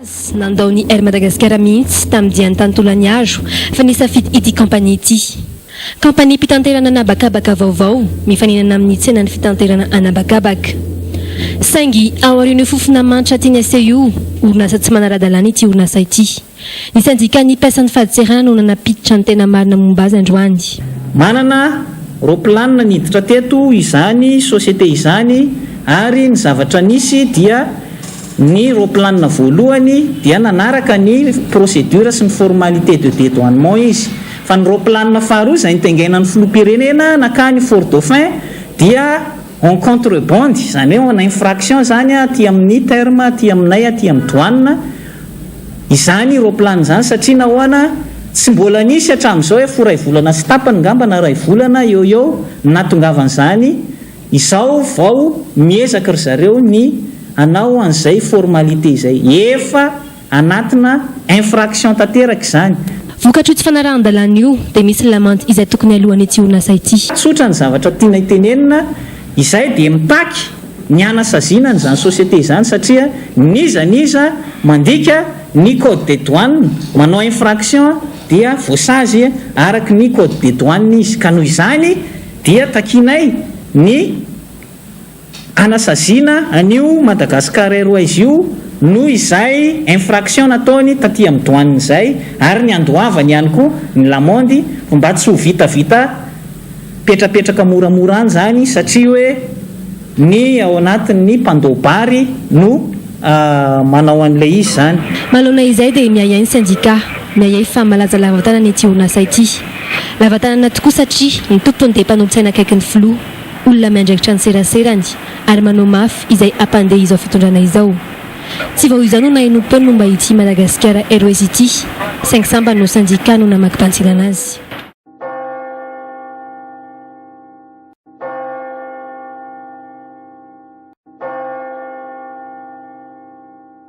Nandaony Air Madagascar mihitsy tamin'ny diany tantolany azo fa nisafidy ity kampania ity. Kampania fitanterana anabakabaka vaovao mifaninana amin'ny tsenany fitanterana anabakabaka. Saingy ao aorian'io fofona manitra tiany ase io orinasa tsy manara-dalàna ity orinasa ity. Ny syndicat mpiasan'ny faditserana no nanapiditra ny tena marina momba azy androany. Manana roplanina niditra teto izany société izany ary ny zavatra nisy dia ny roplanina voalohany dia nanaraka ny procédure sy ny formalité de dédouanement izy. Fa ny roplanina faharoa izay nitaingainan'ny filoham-pirenena nakany Fort Dauphin dia en contrebande, izany hoe en infraction zany aty amin'ny terme aty aminay aty amin'ny douane izany roplanina izany satria nahoana tsy mbola nisy hatramin'izao hoe foray volana sy tapany ngamba na ray volana eo natongavan'izany izao vao miezaka ry zareo ny anao an'izay formalité izay efa anatina infraction tanteraka izany. Vokatry tsy fanarahan-dalàna io dia misy lamandy izay tokony alohan'ny ity orinasa ity. Tsotra ny zavatra tiana itenenina izay dia mitaky ny anasaziana n'izany société izany satria niza mandika ny code des douanes manao infraction dia voasazy araka ny code des douanes izy ka noho izany dia takinay ny anasaziana anio Madagascar Airways io noho izay infraction nataony taty amin'ny douane izay ary ny andoavany ihany koa ny lamondy mba tsy ho vitavita petrapetraka moramora any zany satria hoe ny ao anatin'ny mpandobary no manao an'ilay izy zany. Manoloana izay dia miayay ny syndicat miayay fa malaza lavatanana ity orinasa ity. Lavatanana tokoa satria ny tompony dia mpanolotsaina akaiky ny filoha olona miandraikitra ny seraserany ary manao mafy izay ampandeha izao fitondrana izao. Tsy vao izany no nahinompoany momba ity Madagascar Airways ity, saingy samba no syndicat no namaky-pantsirana azy.